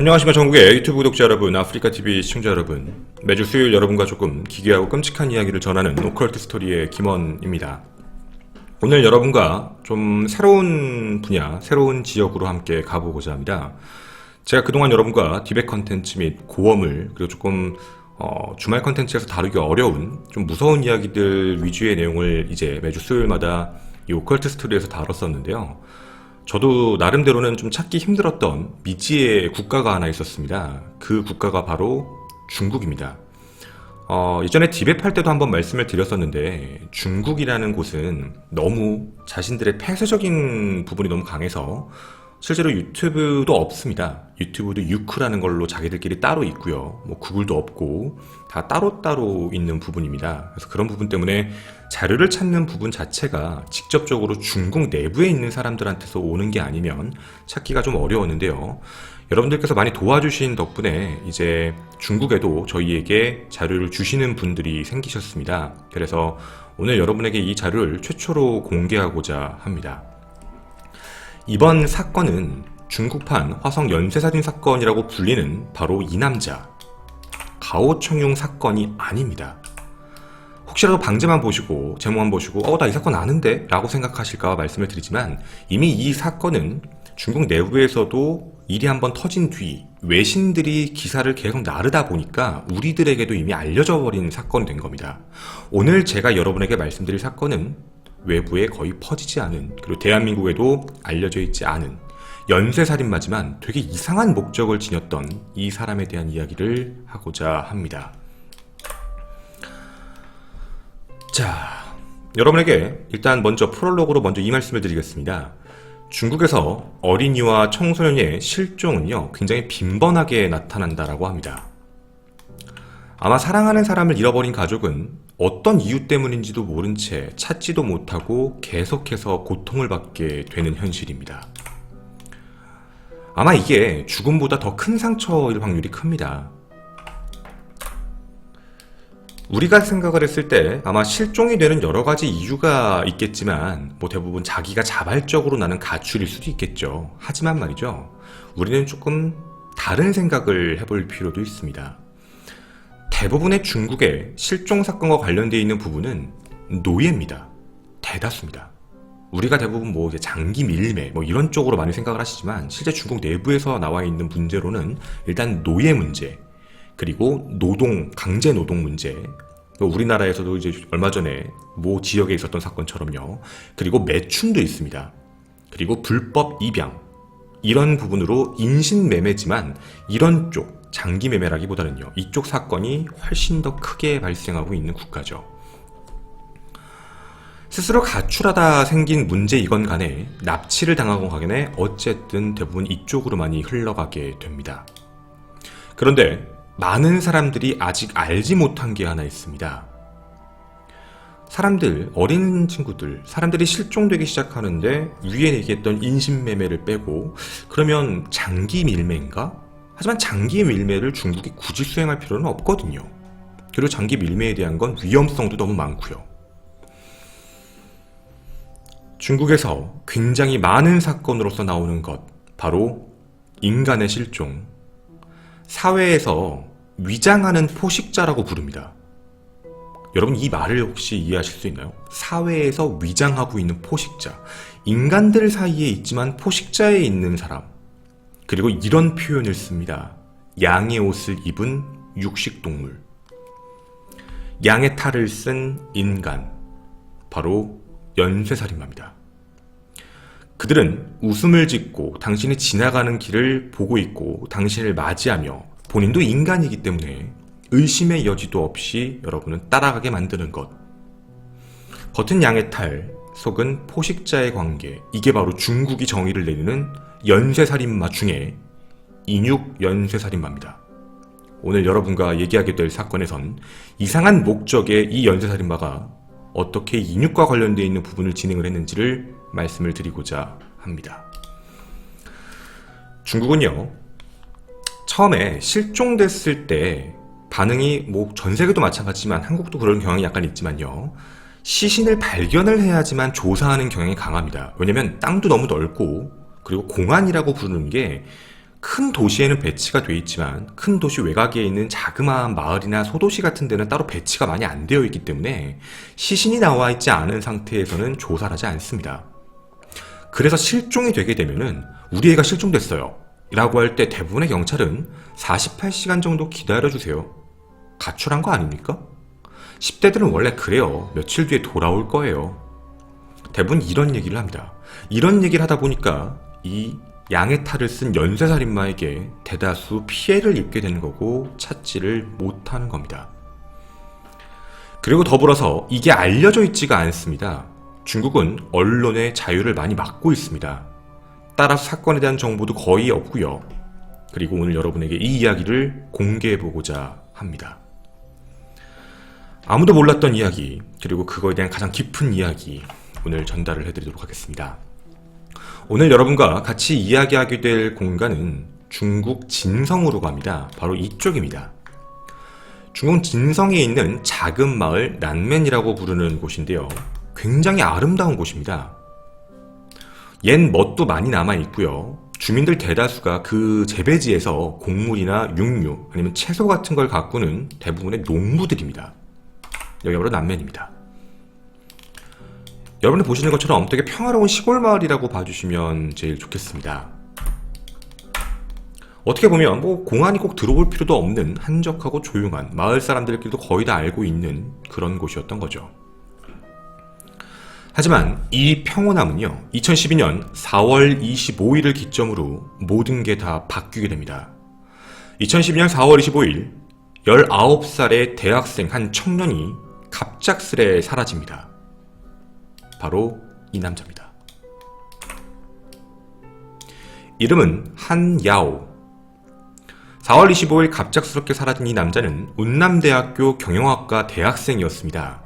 안녕하십니까 전국의 유튜브 구독자 여러분, 아프리카TV 시청자 여러분. 매주 수요일 여러분과 조금 기괴하고 끔찍한 이야기를 전하는 오컬트 스토리의 김원입니다. 오늘 여러분과 좀 새로운 분야, 새로운 지역으로 함께 가보고자 합니다. 제가 그동안 여러분과 디백 컨텐츠 및 고어물, 그리고 조금 주말 컨텐츠에서 다루기 어려운 좀 무서운 이야기들 위주의 내용을 이제 매주 수요일마다 이 오컬트 스토리에서 다뤘었는데요. 저도 나름대로는 좀 찾기 힘들었던 미지의 국가가 하나 있었습니다. 그 국가가 바로 중국입니다. 이전에 디벳할 때도 한번 말씀을 드렸었는데, 중국이라는 곳은 너무 자신들의 폐쇄적인 부분이 너무 강해서 실제로 유튜브도 없습니다. 유튜브도 유크라는 걸로 자기들끼리 따로 있고요. 뭐 구글도 없고 다 따로따로 있는 부분입니다. 그래서 그런 부분 때문에 자료를 찾는 부분 자체가 직접적으로 중국 내부에 있는 사람들한테서 오는 게 아니면 찾기가 좀 어려웠는데요. 여러분들께서 많이 도와주신 덕분에 이제 중국에도 저희에게 자료를 주시는 분들이 생기셨습니다. 그래서 오늘 여러분에게 이 자료를 최초로 공개하고자 합니다. 이번 사건은 중국판 화성 연쇄살인 사건이라고 불리는 바로 이 남자 가오청용 사건이 아닙니다. 혹시라도 방제만 보시고 제목만 보시고 나 이 사건 아는데? 라고 생각하실까 말씀을 드리지만, 이미 이 사건은 중국 내부에서도 일이 한번 터진 뒤 외신들이 기사를 계속 나르다 보니까 우리들에게도 이미 알려져 버린 사건이 된 겁니다. 오늘 제가 여러분에게 말씀드릴 사건은 외부에 거의 퍼지지 않은, 그리고 대한민국에도 알려져 있지 않은 연쇄살인마지만 되게 이상한 목적을 지녔던 이 사람에 대한 이야기를 하고자 합니다. 자, 여러분에게 일단 먼저 프롤로그로 먼저 이 말씀을 드리겠습니다. 중국에서 어린이와 청소년의 실종은요, 굉장히 빈번하게 나타난다라고 합니다. 아마 사랑하는 사람을 잃어버린 가족은 어떤 이유 때문인지도 모른 채 찾지도 못하고 계속해서 고통을 받게 되는 현실입니다. 아마 이게 죽음보다 더 큰 상처일 확률이 큽니다. 우리가 생각을 했을 때 아마 실종이 되는 여러 가지 이유가 있겠지만, 뭐 대부분 자기가 자발적으로 나는 가출일 수도 있겠죠. 하지만 말이죠, 우리는 조금 다른 생각을 해볼 필요도 있습니다. 대부분의 중국의 실종 사건과 관련되어 있는 부분은 노예입니다. 대다수입니다. 우리가 대부분 뭐 장기 밀매 뭐 이런 쪽으로 많이 생각을 하시지만, 실제 중국 내부에서 나와 있는 문제로는 일단 노예 문제, 그리고 노동, 강제 노동 문제, 우리나라에서도 이제 얼마 전에 모 지역에 있었던 사건처럼요. 그리고 매춘도 있습니다. 그리고 불법 입양, 이런 부분으로 인신매매지만 이런 쪽 장기 매매라기보다는요, 이쪽 사건이 훨씬 더 크게 발생하고 있는 국가죠. 스스로 가출하다 생긴 문제이건 간에 납치를 당하건 간에 어쨌든 대부분 이쪽으로 많이 흘러가게 됩니다. 그런데 많은 사람들이 아직 알지 못한 게 하나 있습니다. 사람들, 어린 친구들, 사람들이 실종되기 시작하는데 위에 얘기했던 인신매매를 빼고 그러면 장기 밀매인가? 하지만 장기 밀매를 중국이 굳이 수행할 필요는 없거든요. 그리고 장기 밀매에 대한 건 위험성도 너무 많고요. 중국에서 굉장히 많은 사건으로서 나오는 것, 바로 인간의 실종, 사회에서 위장하는 포식자라고 부릅니다. 여러분, 이 말을 혹시 이해하실 수 있나요? 사회에서 위장하고 있는 포식자, 인간들 사이에 있지만 포식자에 있는 사람. 그리고 이런 표현을 씁니다. 양의 옷을 입은 육식동물, 양의 탈을 쓴 인간, 바로 연쇄살인마입니다. 그들은 웃음을 짓고 당신이 지나가는 길을 보고 있고 당신을 맞이하며 본인도 인간이기 때문에 의심의 여지도 없이 여러분은 따라가게 만드는 것. 겉은 양의 탈, 속은 포식자의 관계, 이게 바로 중국이 정의를 내리는 연쇄살인마 중에 인육 연쇄살인마입니다. 오늘 여러분과 얘기하게 될 사건에선 이상한 목적의 이 연쇄살인마가 어떻게 인육과 관련되어 있는 부분을 진행을 했는지를 말씀을 드리고자 합니다. 중국은요, 처음에 실종됐을 때 반응이 뭐 전 세계도 마찬가지지만 한국도 그런 경향이 약간 있지만요, 시신을 발견을 해야지만 조사하는 경향이 강합니다. 왜냐면 땅도 너무 넓고, 그리고 공안이라고 부르는 게 큰 도시에는 배치가 돼 있지만 큰 도시 외곽에 있는 자그마한 마을이나 소도시 같은 데는 따로 배치가 많이 안 되어 있기 때문에 시신이 나와 있지 않은 상태에서는 조사를 하지 않습니다. 그래서 실종이 되게 되면은 우리 애가 실종됐어요 라고 할 때 대부분의 경찰은 48시간 정도 기다려주세요. 가출한 거 아닙니까? 10대들은 원래 그래요. 며칠 뒤에 돌아올 거예요. 대부분 이런 얘기를 합니다. 이런 얘기를 하다 보니까 이 양의 탈을 쓴 연쇄살인마에게 대다수 피해를 입게 되는 거고 찾지를 못하는 겁니다. 그리고 더불어서 이게 알려져 있지가 않습니다. 중국은 언론의 자유를 많이 막고 있습니다. 따라서 사건에 대한 정보도 거의 없고요. 그리고 오늘 여러분에게 이 이야기를 공개해보고자 합니다. 아무도 몰랐던 이야기, 그리고 그거에 대한 가장 깊은 이야기 오늘 전달을 해드리도록 하겠습니다. 오늘 여러분과 같이 이야기하게 될 공간은 중국 진성으로 갑니다. 바로 이쪽입니다. 중국 진성에 있는 작은 마을 난맨이라고 부르는 곳인데요. 굉장히 아름다운 곳입니다. 옛 멋도 많이 남아있고요. 주민들 대다수가 그 재배지에서 곡물이나 육류 아니면 채소 같은 걸 가꾸는 대부분의 농부들입니다. 여기가 바로 난맨입니다. 여러분이 보시는 것처럼 되게 평화로운 시골 마을이라고 봐주시면 제일 좋겠습니다. 어떻게 보면 공안이 꼭 들어올 필요도 없는 한적하고 조용한 마을 사람들끼리도 거의 다 알고 있는 그런 곳이었던 거죠. 하지만 이 평온함은요, 2012년 4월 25일을 기점으로 모든 게 다 바뀌게 됩니다. 2012년 4월 25일 19살의 대학생 한 청년이 갑작스레 사라집니다. 바로 이 남자입니다. 이름은 한야오. 4월 25일 갑작스럽게 사라진 이 남자는 운남대학교 경영학과 대학생이었습니다.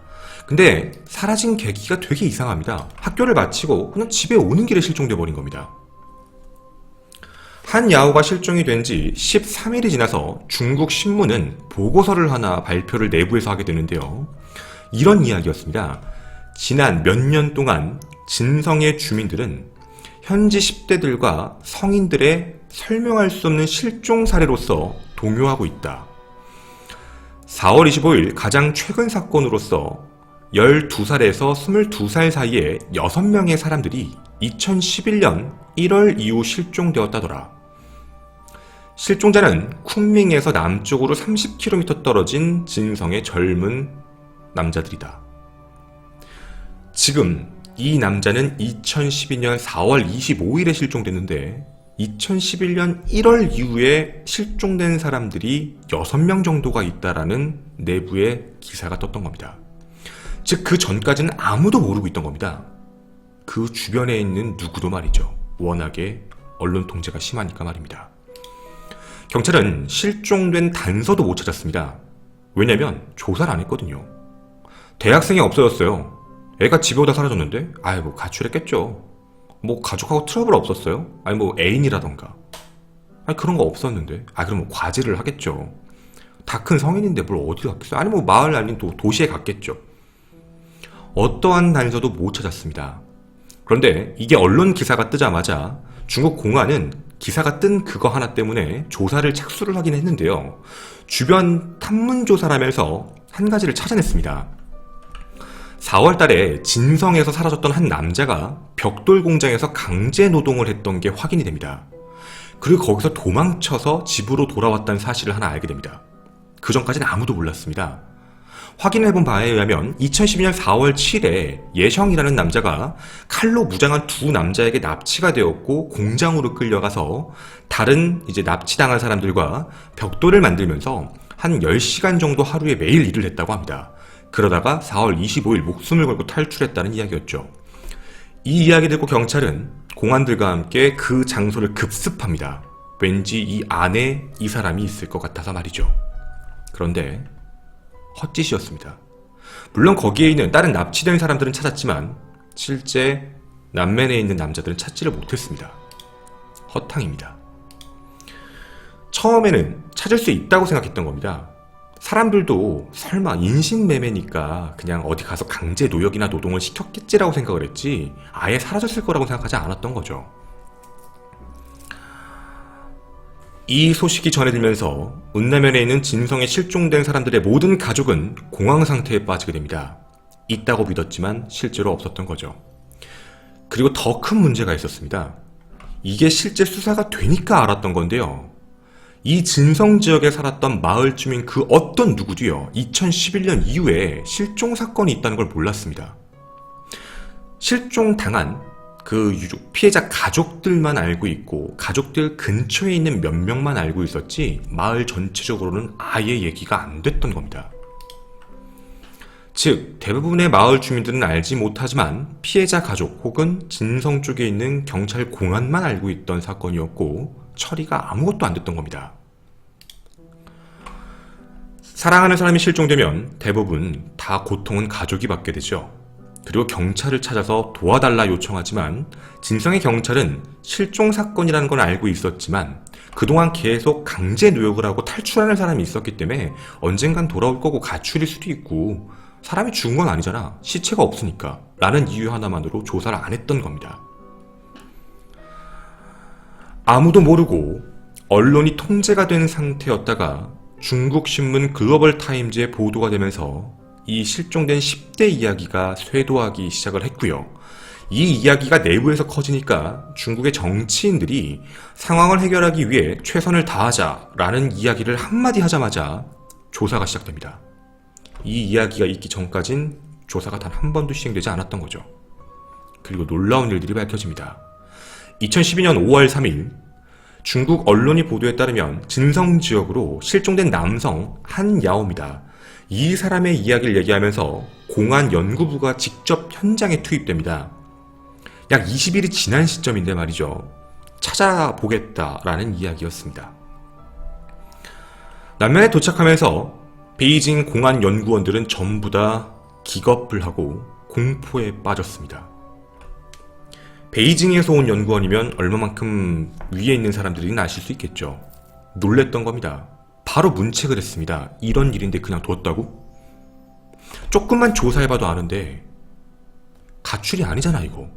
근데 사라진 계기가 되게 이상합니다. 학교를 마치고 그냥 집에 오는 길에 실종돼 버린 겁니다. 한야오가 실종이 된 지 13일이 지나서 중국 신문은 보고서를 하나 발표를 내부에서 하게 되는데요. 이런 이야기였습니다. 지난 몇 년 동안 진성의 주민들은 현지 10대들과 성인들의 설명할 수 없는 실종 사례로서 동요하고 있다. 4월 25일 가장 최근 사건으로서 12살에서 22살 사이에 6명의 사람들이 2011년 1월 이후 실종되었다더라. 실종자는 쿤밍에서 남쪽으로 30km 떨어진 진성의 젊은 남자들이다. 지금 이 남자는 2012년 4월 25일에 실종됐는데 2011년 1월 이후에 실종된 사람들이 6명 정도가 있다라는 내부의 기사가 떴던 겁니다. 즉 그 전까지는 아무도 모르고 있던 겁니다. 그 주변에 있는 누구도 말이죠. 워낙에 언론 통제가 심하니까 말입니다. 경찰은 실종된 단서도 못 찾았습니다. 왜냐면 조사를 안 했거든요. 대학생이 없어졌어요. 애가 집에 오다 사라졌는데 가출했겠죠. 가족하고 트러블 없었어요? 애인이라던가 그런 거 없었는데 그럼 과제를 하겠죠. 다 큰 성인인데 뭘 어디로 갔겠어요? 마을 아닌 도시에 갔겠죠. 어떠한 단서도 못 찾았습니다. 그런데 이게 언론 기사가 뜨자마자 중국 공안은 기사가 뜬 그거 하나 때문에 조사를 착수를 하긴 했는데요. 주변 탐문 조사를 하면서 한 가지를 찾아냈습니다. 4월 달에 진성에서 사라졌던 한 남자가 벽돌 공장에서 강제 노동을 했던 게 확인이 됩니다. 그리고 거기서 도망쳐서 집으로 돌아왔다는 사실을 하나 알게 됩니다. 그 전까지는 아무도 몰랐습니다. 확인해본 바에 의하면 2012년 4월 7일에 예성이라는 남자가 칼로 무장한 두 남자에게 납치가 되었고 공장으로 끌려가서 다른 납치당한 사람들과 벽돌을 만들면서 한 10시간 정도 하루에 매일 일을 했다고 합니다. 그러다가 4월 25일 목숨을 걸고 탈출했다는 이야기였죠. 이 이야기 듣고 경찰은 공안들과 함께 그 장소를 급습합니다. 왠지 이 안에 이 사람이 있을 것 같아서 말이죠. 그런데 헛짓이었습니다. 물론 거기에 있는 다른 납치된 사람들은 찾았지만 실제 남맨에 있는 남자들은 찾지를 못했습니다. 허탕입니다. 처음에는 찾을 수 있다고 생각했던 겁니다. 사람들도 설마 인신매매니까 그냥 어디 가서 강제 노역이나 노동을 시켰겠지라고 생각을 했지 아예 사라졌을 거라고 생각하지 않았던 거죠. 이 소식이 전해들면서 운남면에 있는 진성에 실종된 사람들의 모든 가족은 공황 상태에 빠지게 됩니다. 있다고 믿었지만 실제로 없었던 거죠. 그리고 더 큰 문제가 있었습니다. 이게 실제 수사가 되니까 알았던 건데요. 이 진성 지역에 살았던 마을 주민 그 어떤 누구도요, 2011년 이후에 실종 사건이 있다는 걸 몰랐습니다. 실종당한 그 피해자 가족들만 알고 있고 가족들 근처에 있는 몇 명만 알고 있었지 마을 전체적으로는 아예 얘기가 안 됐던 겁니다. 즉 대부분의 마을 주민들은 알지 못하지만 피해자 가족 혹은 진성 쪽에 있는 경찰 공안만 알고 있던 사건이었고 처리가 아무것도 안 됐던 겁니다. 사랑하는 사람이 실종되면 대부분 다 고통은 가족이 받게 되죠. 그리고 경찰을 찾아서 도와달라 요청하지만 진성의 경찰은 실종 사건이라는 건 알고 있었지만 그동안 계속 강제 노역을 하고 탈출하는 사람이 있었기 때문에 언젠간 돌아올 거고 가출일 수도 있고 사람이 죽은 건 아니잖아, 시체가 없으니까 라는 이유 하나만으로 조사를 안 했던 겁니다. 아무도 모르고 언론이 통제가 된 상태였다가 중국 신문 글로벌 타임즈에 보도가 되면서 이 실종된 10대 이야기가 쇄도하기 시작을 했고요. 이 이야기가 내부에서 커지니까 중국의 정치인들이 상황을 해결하기 위해 최선을 다하자라는 이야기를 한마디 하자마자 조사가 시작됩니다. 이 이야기가 있기 전까진 조사가 단 한 번도 시행되지 않았던 거죠. 그리고 놀라운 일들이 밝혀집니다. 2012년 5월 3일 중국 언론이 보도에 따르면 진성 지역으로 실종된 남성 한야오입니다. 이 사람의 이야기를 얘기하면서 공안연구부가 직접 현장에 투입됩니다. 약 20일이 지난 시점인데 말이죠. 찾아보겠다라는 이야기였습니다. 남면에 도착하면서 베이징 공안연구원들은 전부 다 기겁을 하고 공포에 빠졌습니다. 베이징에서 온 연구원이면 얼마만큼 위에 있는 사람들이 아실 수 있겠죠. 놀랬던 겁니다. 바로 문책을 했습니다. 이런 일인데 그냥 뒀다고? 조금만 조사해봐도 아는데 가출이 아니잖아 이거.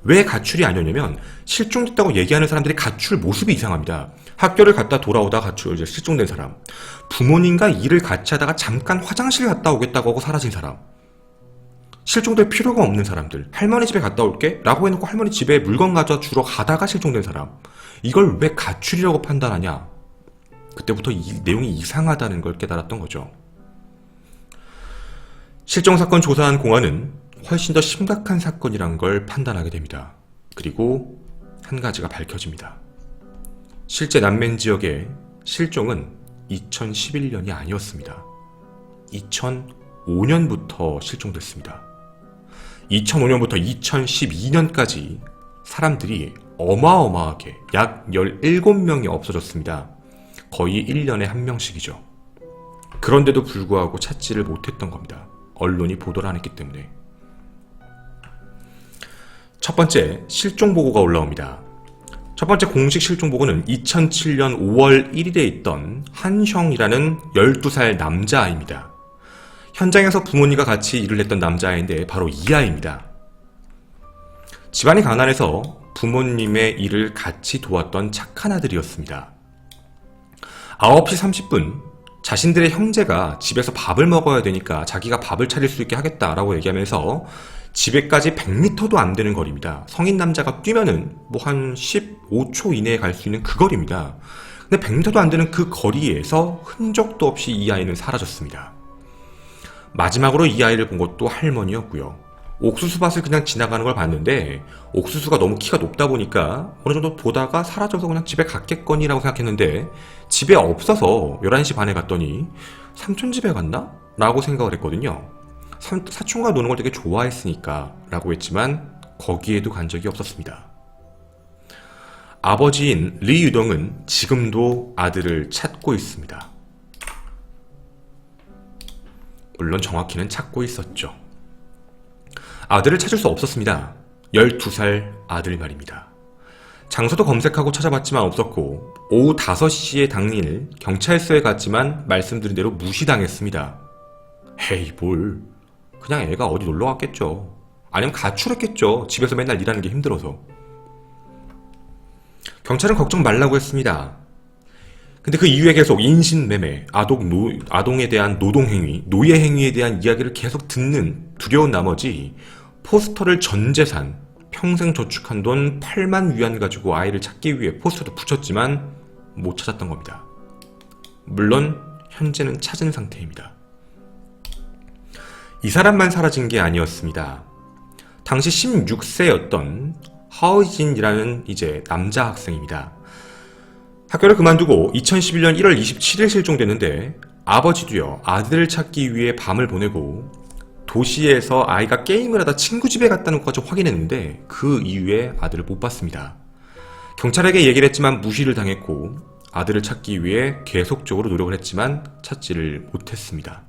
왜 가출이 아니었냐면 실종됐다고 얘기하는 사람들이 가출 모습이 이상합니다. 학교를 갔다 돌아오다 실종된 사람, 부모님과 일을 같이 하다가 잠깐 화장실 갔다 오겠다고 하고 사라진 사람, 실종될 필요가 없는 사람들, 할머니 집에 갔다 올게 라고 해놓고 할머니 집에 물건 가져다 주러 가다가 실종된 사람, 이걸 왜 가출이라고 판단하냐. 그때부터 이 내용이 이상하다는 걸 깨달았던 거죠. 실종사건 조사한 공안은 훨씬 더 심각한 사건이란 걸 판단하게 됩니다. 그리고 한 가지가 밝혀집니다. 실제 남면 지역의 실종은 2011년이 아니었습니다. 2005년부터 실종됐습니다. 2005년부터 2012년까지 사람들이 어마어마하게 약 17명이 없어졌습니다. 거의 1년에 한 명씩이죠. 그런데도 불구하고 찾지를 못했던 겁니다. 언론이 보도를 안 했기 때문에. 첫 번째 실종 보고가 올라옵니다. 첫 번째 공식 실종 보고는 2007년 5월 1일에 있던 한형이라는 12살 남자아이입니다. 현장에서 부모님과 같이 일을 했던 남자아이인데 바로 이 아이입니다. 집안이 가난해서 부모님의 일을 같이 도왔던 착한 아들이었습니다. 9시 30분 자신들의 형제가 집에서 밥을 먹어야 되니까 자기가 밥을 차릴 수 있게 하겠다라고 얘기하면서 집에까지 100m도 안 되는 거리입니다. 성인 남자가 뛰면은 뭐 한 15초 이내에 갈 수 있는 그 거리입니다. 근데 100m도 안 되는 그 거리에서 흔적도 없이 이 아이는 사라졌습니다. 마지막으로 이 아이를 본 것도 할머니였고요. 옥수수밭을 그냥 지나가는 걸 봤는데 옥수수가 너무 키가 높다 보니까 어느 정도 보다가 사라져서 그냥 집에 갔겠거니라고 생각했는데 집에 없어서 11시 반에 갔더니 삼촌 집에 갔나? 라고 생각을 했거든요. 사촌과 노는 걸 되게 좋아했으니까 라고 했지만 거기에도 간 적이 없었습니다. 아버지인 리 유덩은 지금도 아들을 찾고 있습니다. 물론 정확히는 찾고 있었죠. 아들을 찾을 수 없었습니다. 12살 아들 말입니다. 장소도 검색하고 찾아봤지만 없었고 오후 5시에 당일 경찰서에 갔지만 말씀드린 대로 무시당했습니다. 헤이 뭘, 그냥 애가 어디 놀러 갔겠죠. 아니면 가출했겠죠. 집에서 맨날 일하는 게 힘들어서. 경찰은 걱정 말라고 했습니다. 근데 그 이후에 계속 인신매매, 아동에 대한 노동행위, 노예행위에 대한 이야기를 계속 듣는 두려운 나머지 포스터를 전 재산, 평생 저축한 돈 8만 위안 가지고 아이를 찾기 위해 포스터도 붙였지만 못 찾았던 겁니다. 물론 현재는 찾은 상태입니다. 이 사람만 사라진 게 아니었습니다. 당시 16세였던 하오진이라는 이제 남자 학생입니다. 학교를 그만두고 2011년 1월 27일 실종됐는데 아버지도요, 아들을 찾기 위해 밤을 보내고 도시에서 아이가 게임을 하다 친구 집에 갔다는 것까지 확인했는데 그 이후에 아들을 못 봤습니다. 경찰에게 얘기를 했지만 무시를 당했고 아들을 찾기 위해 계속적으로 노력을 했지만 찾지를 못했습니다.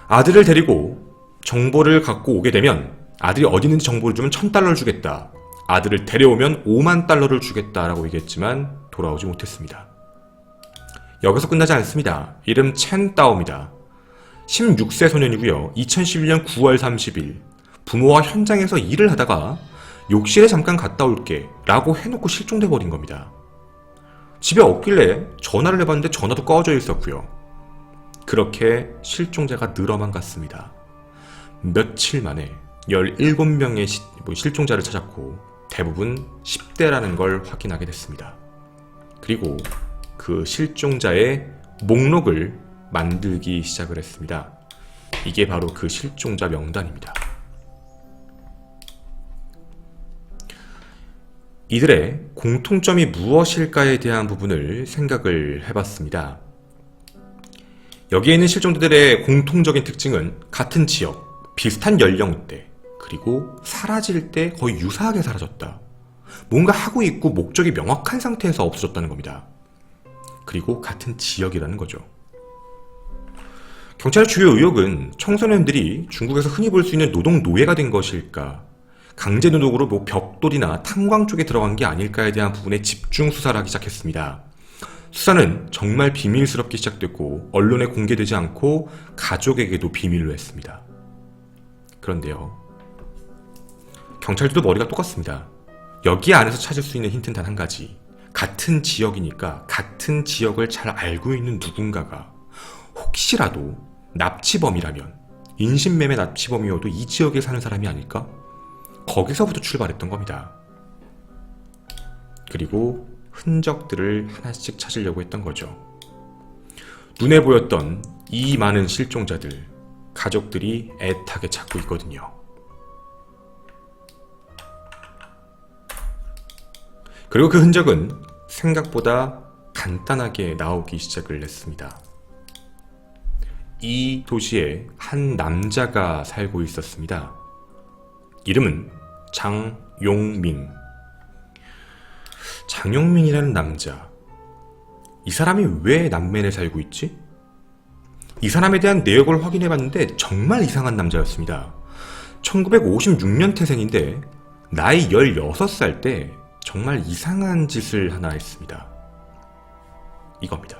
아들을 데리고 정보를 갖고 오게 되면 아들이 어디 있는지 정보를 주면 $1000를 주겠다. 아들을 데려오면 $50,000를 주겠다라고 얘기했지만 돌아오지 못했습니다. 여기서 끝나지 않습니다. 이름 첸따오입니다. 16세 소년이고요. 2011년 9월 30일 부모와 현장에서 일을 하다가 욕실에 잠깐 갔다 올게 라고 해놓고 실종돼 버린 겁니다. 집에 없길래 전화를 해봤는데 전화도 꺼져 있었고요. 그렇게 실종자가 늘어만 갔습니다. 며칠 만에 17명의 실종자를 찾았고 대부분 10대라는 걸 확인하게 됐습니다. 그리고 그 실종자의 목록을 만들기 시작을 했습니다. 이게 바로 그 실종자 명단입니다. 이들의 공통점이 무엇일까에 대한 부분을 생각을 해봤습니다. 여기에 있는 실종자들의 공통적인 특징은 같은 지역, 비슷한 연령대, 그리고 사라질 때 거의 유사하게 사라졌다. 뭔가 하고 있고 목적이 명확한 상태에서 없어졌다는 겁니다. 그리고 같은 지역이라는 거죠. 경찰의 주요 의혹은 청소년들이 중국에서 흔히 볼 수 있는 노동 노예가 된 것일까, 강제노동으로 벽돌이나 탄광 쪽에 들어간 게 아닐까에 대한 부분에 집중 수사를 하기 시작했습니다. 수사는 정말 비밀스럽게 시작됐고 언론에 공개되지 않고 가족에게도 비밀로 했습니다. 그런데요, 경찰들도 머리가 똑같습니다. 여기 안에서 찾을 수 있는 힌트는 단 한 가지. 같은 지역이니까 같은 지역을 잘 알고 있는 누군가가 혹시라도 납치범이라면, 인신매매 납치범이어도 이 지역에 사는 사람이 아닐까? 거기서부터 출발했던 겁니다. 그리고 흔적들을 하나씩 찾으려고 했던 거죠. 눈에 보였던 이 많은 실종자들, 가족들이 애타게 찾고 있거든요. 그리고 그 흔적은 생각보다 간단하게 나오기 시작을 했습니다. 이 도시에 한 남자가 살고 있었습니다. 이름은 장용민. 장용민이라는 남자. 이 사람이 왜 남맨에 살고 있지? 이 사람에 대한 내역을 확인해봤는데 정말 이상한 남자였습니다. 1956년 태생인데 나이 16살 때 정말 이상한 짓을 하나 했습니다. 이겁니다.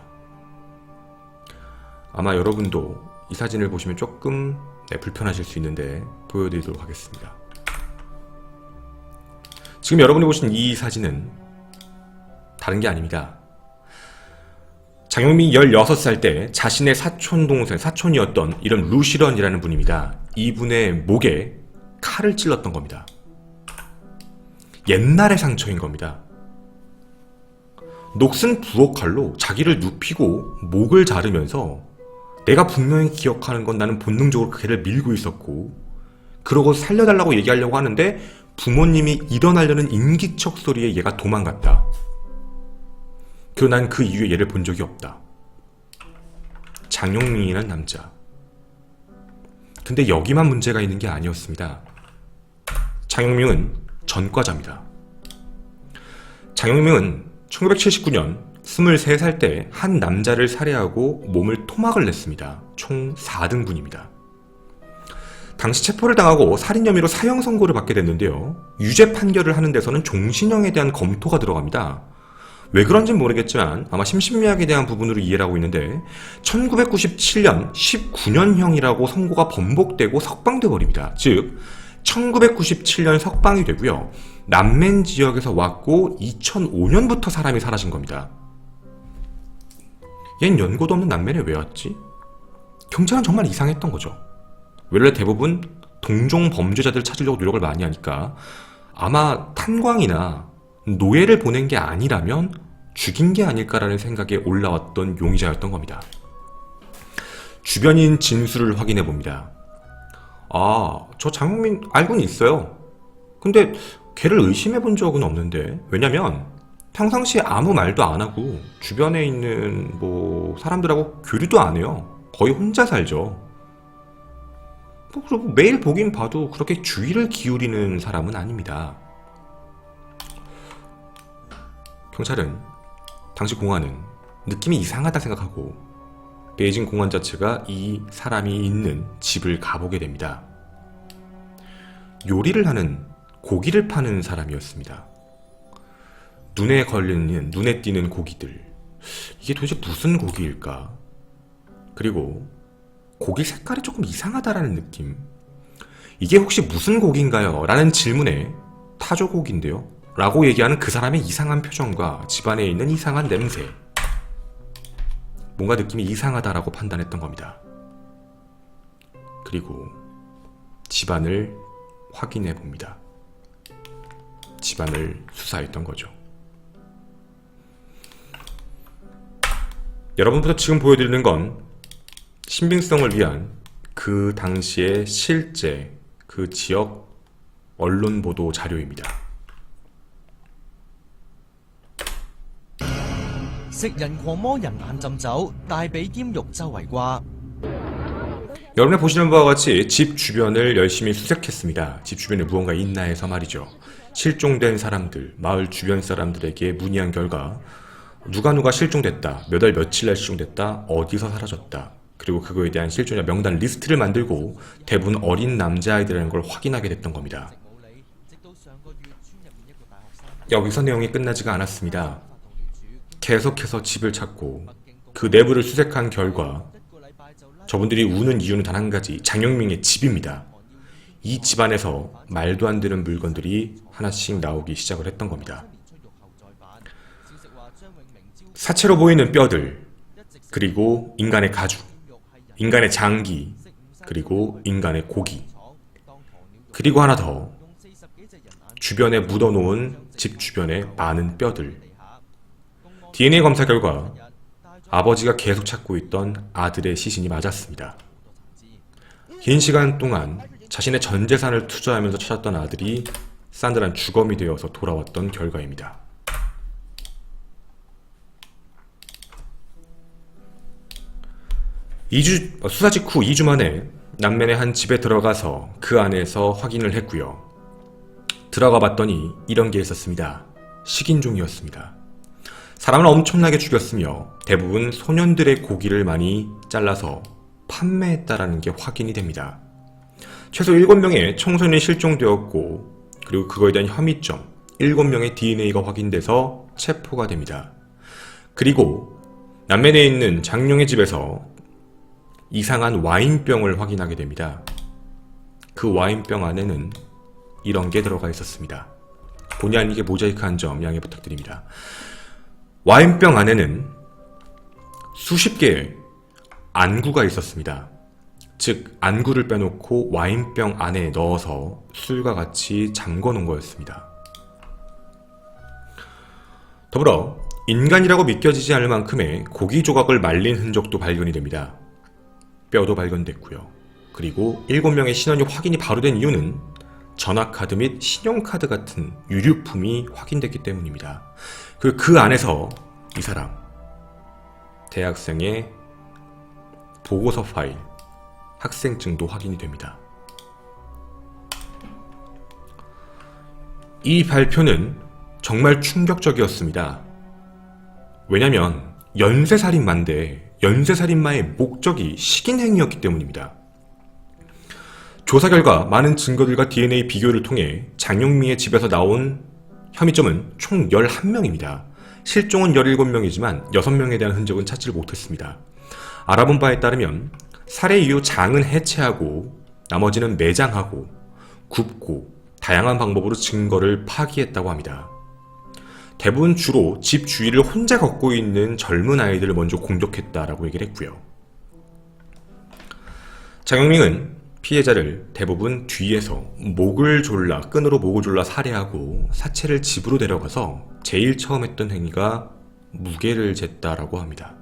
아마 여러분도 이 사진을 보시면 조금 불편하실 수 있는데 보여드리도록 하겠습니다. 지금 여러분이 보신 이 사진은 다른 게 아닙니다. 장용민이 16살 때 자신의 사촌이었던 이름 루시런이라는 분입니다. 이분의 목에 칼을 찔렀던 겁니다. 옛날의 상처인 겁니다. 녹슨 부엌칼로 자기를 눕히고 목을 자르면서 내가 분명히 기억하는 건 나는 본능적으로 걔를 밀고 있었고, 그러고 살려달라고 얘기하려고 하는데 부모님이 일어나려는 인기척 소리에 얘가 도망갔다. 그리고 난 그 이후에 얘를 본 적이 없다. 장용민이라는 남자. 근데 여기만 문제가 있는 게 아니었습니다. 장용민은 전과자입니다. 장용민은 1979년 23살 때 한 남자를 살해하고 몸을 토막을 냈습니다. 총 4등분입니다. 당시 체포를 당하고 살인 혐의로 사형 선고를 받게 됐는데요. 유죄 판결을 하는 데서는 종신형에 대한 검토가 들어갑니다. 왜 그런지는 모르겠지만 아마 심신미약에 대한 부분으로 이해를 하고 있는데 1997년 19년형이라고 선고가 번복되고 석방돼 버립니다. 즉 1997년 석방이 되고요. 남맨 지역에서 왔고 2005년부터 사람이 사라진 겁니다. 얜 연고도 없는 남매네 왜 왔지? 경찰은 정말 이상했던 거죠. 원래 대부분 동종 범죄자들을 찾으려고 노력을 많이 하니까 아마 탄광이나 노예를 보낸 게 아니라면 죽인 게 아닐까라는 생각에 올라왔던 용의자였던 겁니다. 주변인 진술을 확인해 봅니다. 저 장용민 알고는 있어요. 근데 걔를 의심해 본 적은 없는데, 왜냐면 평상시에 아무 말도 안 하고 주변에 있는 사람들하고 교류도 안 해요. 거의 혼자 살죠. 그리고 매일 보긴 봐도 그렇게 주의를 기울이는 사람은 아닙니다. 경찰은 당시 공안은 느낌이 이상하다 생각하고 베이징 공안 자체가 이 사람이 있는 집을 가보게 됩니다. 요리를 하는, 고기를 파는 사람이었습니다. 눈에 띄는 고기들, 이게 도대체 무슨 고기일까? 그리고 고기 색깔이 조금 이상하다라는 느낌, 이게 혹시 무슨 고기인가요? 라는 질문에 타조고기인데요 라고 얘기하는 그 사람의 이상한 표정과 집안에 있는 이상한 냄새, 뭔가 느낌이 이상하다라고 판단했던 겁니다. 그리고 집안을 확인해 봅니다. 집안을 수사했던 거죠. 여러분부터 지금 보여드리는 건 신빙성을 위한 그 당시의 실제 그 지역 언론 보도 자료입니다. 여러분이 보시는 바와 같이 집 주변을 열심히 수색했습니다. 집 주변에 무언가 있나 해서 말이죠. 실종된 사람들, 마을 주변 사람들에게 문의한 결과 누가 실종됐다, 몇 월 며칠 날 실종됐다, 어디서 사라졌다, 그리고 그거에 대한 실종자 명단 리스트를 만들고 대부분 어린 남자아이들이라는 걸 확인하게 됐던 겁니다. 여기서 내용이 끝나지가 않았습니다. 계속해서 집을 찾고 그 내부를 수색한 결과 저분들이 우는 이유는 단 한 가지, 장영민의 집입니다. 이 집안에서 말도 안 되는 물건들이 하나씩 나오기 시작을 했던 겁니다. 사체로 보이는 뼈들, 그리고 인간의 가죽, 인간의 장기, 그리고 인간의 고기, 그리고 하나 더, 주변에 묻어놓은 집 주변의 많은 뼈들. DNA 검사 결과 아버지가 계속 찾고 있던 아들의 시신이 맞았습니다. 긴 시간 동안 자신의 전 재산을 투자하면서 찾았던 아들이 싸늘한 주검이 되어서 돌아왔던 결과입니다. 수사 직후 2주 만에 남면의 한 집에 들어가서 그 안에서 확인을 했고요. 들어가 봤더니 이런 게 있었습니다. 식인종이었습니다. 사람을 엄청나게 죽였으며 대부분 소년들의 고기를 많이 잘라서 판매했다라는 게 확인이 됩니다. 최소 7명의 청소년이 실종되었고, 그리고 그거에 대한 혐의점 7명의 DNA가 확인돼서 체포가 됩니다. 그리고 남면에 있는 장룡의 집에서 이상한 와인병을 확인하게 됩니다. 그 와인병 안에는 이런 게 들어가 있었습니다. 본의 아니게 모자이크한 점 양해 부탁드립니다. 와인병 안에는 수십 개의 안구가 있었습니다. 즉 안구를 빼놓고 와인병 안에 넣어서 술과 같이 잠궈 놓은 거였습니다. 더불어 인간이라고 믿겨지지 않을 만큼의 고기 조각을 말린 흔적도 발견이 됩니다. 뼈도 발견됐고요. 그리고 7명의 신원이 확인이 바로 된 이유는 전화카드 및 신용카드 같은 유류품이 확인됐기 때문입니다. 그 안에서 이 사람 대학생의 보고서 파일, 학생증도 확인이 됩니다. 이 발표는 정말 충격적이었습니다. 왜냐면 연쇄살인마인데 연쇄살인마의 목적이 식인행위였기 때문입니다. 조사 결과 많은 증거들과 DNA 비교를 통해 장용미의 집에서 나온 혐의점은 총 11명입니다. 실종은 17명이지만 6명에 대한 흔적은 찾지를 못했습니다. 알아본 바에 따르면 살해 이후 장은 해체하고 나머지는 매장하고 굽고 다양한 방법으로 증거를 파기했다고 합니다. 대부분 주로 집 주위를 혼자 걷고 있는 젊은 아이들을 먼저 공격했다라고 얘기를 했고요. 장영민은 피해자를 대부분 뒤에서 끈으로 목을 졸라 살해하고 사체를 집으로 데려가서 제일 처음 했던 행위가 무게를 쟀다라고 합니다.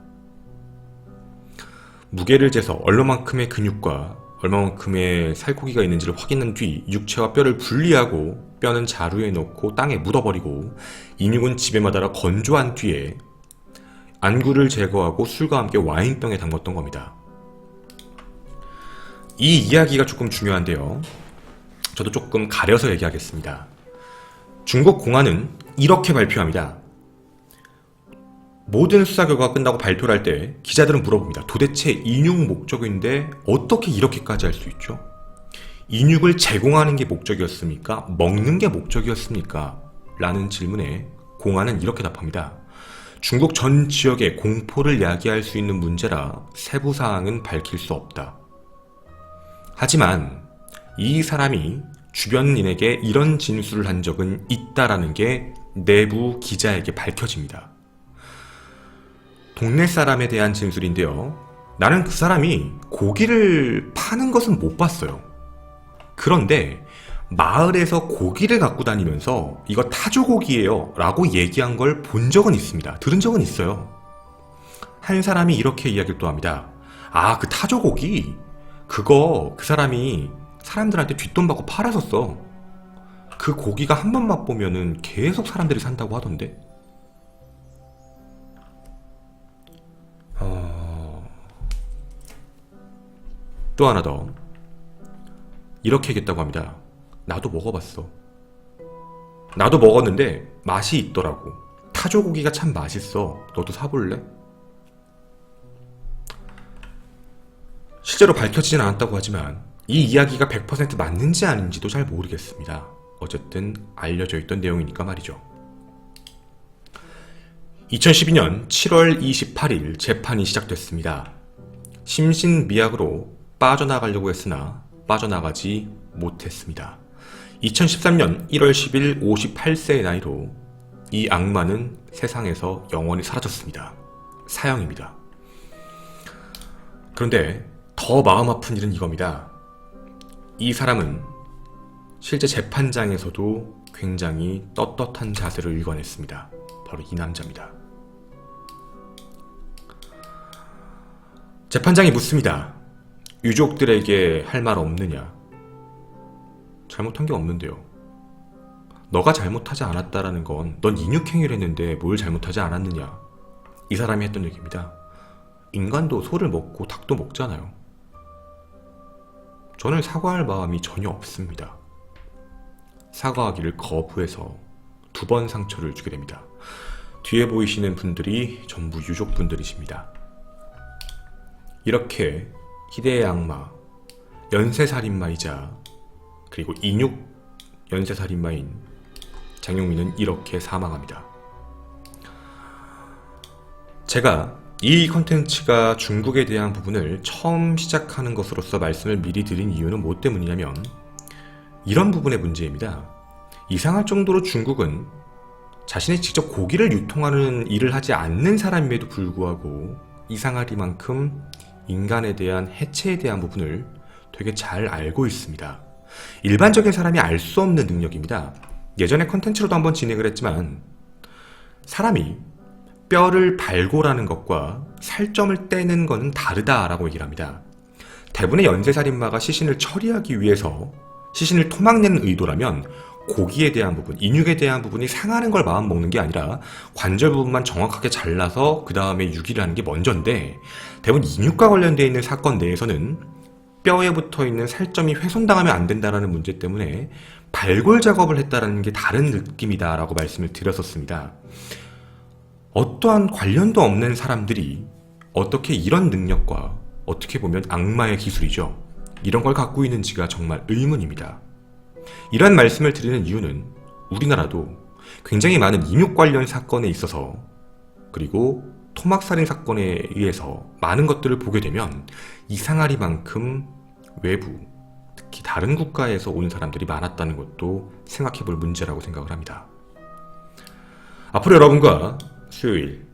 무게를 재서 얼마만큼의 근육과 얼마만큼의 살코기가 있는지를 확인한 뒤 육체와 뼈를 분리하고 뼈는 자루에 넣고 땅에 묻어버리고 인육은 집에 마다라 건조한 뒤에 안구를 제거하고 술과 함께 와인병에 담궜던 겁니다. 이 이야기가 조금 중요한데요. 저도 조금 가려서 얘기하겠습니다. 중국 공안은 이렇게 발표합니다. 모든 수사 결과가 끝나고 발표를 할 때 기자들은 물어봅니다. 도대체 인육 목적인데 어떻게 이렇게까지 할 수 있죠? 인육을 제공하는 게 목적이었습니까? 먹는 게 목적이었습니까? 라는 질문에 공안은 이렇게 답합니다. 중국 전 지역에 공포를 야기할 수 있는 문제라 세부 사항은 밝힐 수 없다. 하지만 이 사람이 주변인에게 이런 진술을 한 적은 있다라는 게 내부 기자에게 밝혀집니다. 동네 사람에 대한 진술인데요. 나는 그 사람이 고기를 파는 것은 못 봤어요. 그런데 마을에서 고기를 갖고 다니면서 이거 타조고기예요 라고 얘기한 걸 본 적은 있습니다. 들은 적은 있어요. 한 사람이 이렇게 이야기를 또 합니다. 아, 그 타조고기 그거 그 사람이 사람들한테 뒷돈 받고 팔았었어. 그 고기가 한 번 맛보면은 계속 사람들이 산다고 하던데. 또 하나 더 이렇게 얘기했다고 합니다. 나도 먹어봤어. 나도 먹었는데 맛이 있더라고. 타조고기가 참 맛있어. 너도 사볼래? 실제로 밝혀지진 않았다고 하지만 이 이야기가 100% 맞는지 아닌지도 잘 모르겠습니다. 어쨌든 알려져 있던 내용이니까 말이죠. 2012년 7월 28일 재판이 시작됐습니다. 심신미약으로 빠져나가려고 했으나 빠져나가지 못했습니다. 2013년 1월 10일 58세의 나이로 이 악마는 세상에서 영원히 사라졌습니다. 사형입니다. 그런데 더 마음 아픈 일은 이겁니다. 이 사람은 실제 재판장에서도 굉장히 떳떳한 자세를 일관했습니다. 바로 이 남자입니다. 재판장이 묻습니다. 유족들에게 할 말 없느냐? 잘못한 게 없는데요. 너가 잘못하지 않았다라는 건 넌 인육행위를 했는데 뭘 잘못하지 않았느냐? 이 사람이 했던 얘기입니다. 인간도 소를 먹고 닭도 먹잖아요. 저는 사과할 마음이 전혀 없습니다. 사과하기를 거부해서 2번 상처를 주게 됩니다. 뒤에 보이시는 분들이 전부 유족분들이십니다. 이렇게 희대의 악마, 연쇄살인마이자 그리고 인육 연쇄살인마인 장용민은 이렇게 사망합니다. 제가 이 컨텐츠가 중국에 대한 부분을 처음 시작하는 것으로서 말씀을 미리 드린 이유는 뭐 때문이냐면 이런 부분의 문제입니다. 이상할 정도로 중국은 자신이 직접 고기를 유통하는 일을 하지 않는 사람임에도 불구하고 이상하리만큼 인간에 대한 해체에 대한 부분을 되게 잘 알고 있습니다. 일반적인 사람이 알 수 없는 능력입니다. 예전에 컨텐츠로도 한번 진행을 했지만 사람이 뼈를 발골하는 것과 살점을 떼는 것은 다르다라고 얘기를 합니다. 대부분의 연쇄살인마가 시신을 처리하기 위해서 시신을 토막내는 의도라면 고기에 대한 부분, 인육에 대한 부분이 상하는 걸 마음 먹는 게 아니라 관절 부분만 정확하게 잘라서 그 다음에 유기를 하는 게 먼저인데 대부분 인육과 관련되어 있는 사건 내에서는 뼈에 붙어있는 살점이 훼손당하면 안 된다는 문제 때문에 발골 작업을 했다는 게 다른 느낌이다 라고 말씀을 드렸었습니다. 어떠한 관련도 없는 사람들이 어떻게 이런 능력과 어떻게 보면 악마의 기술이죠. 이런 걸 갖고 있는지가 정말 의문입니다. 이러한 말씀을 드리는 이유는 우리나라도 굉장히 많은 인육 관련 사건에 있어서 그리고 토막살인 사건에 의해서 많은 것들을 보게 되면 이상하리만큼 외부, 특히 다른 국가에서 온 사람들이 많았다는 것도 생각해볼 문제라고 생각을 합니다. 앞으로 여러분과 수요일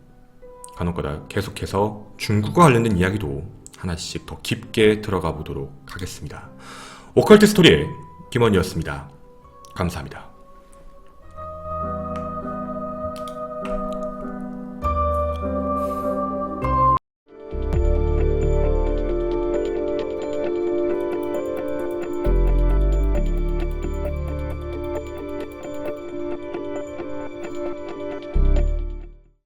간혹가다 계속해서 중국과 관련된 이야기도 하나씩 더 깊게 들어가 보도록 하겠습니다. 오컬트 스토리의 김원이었습니다. 감사합니다.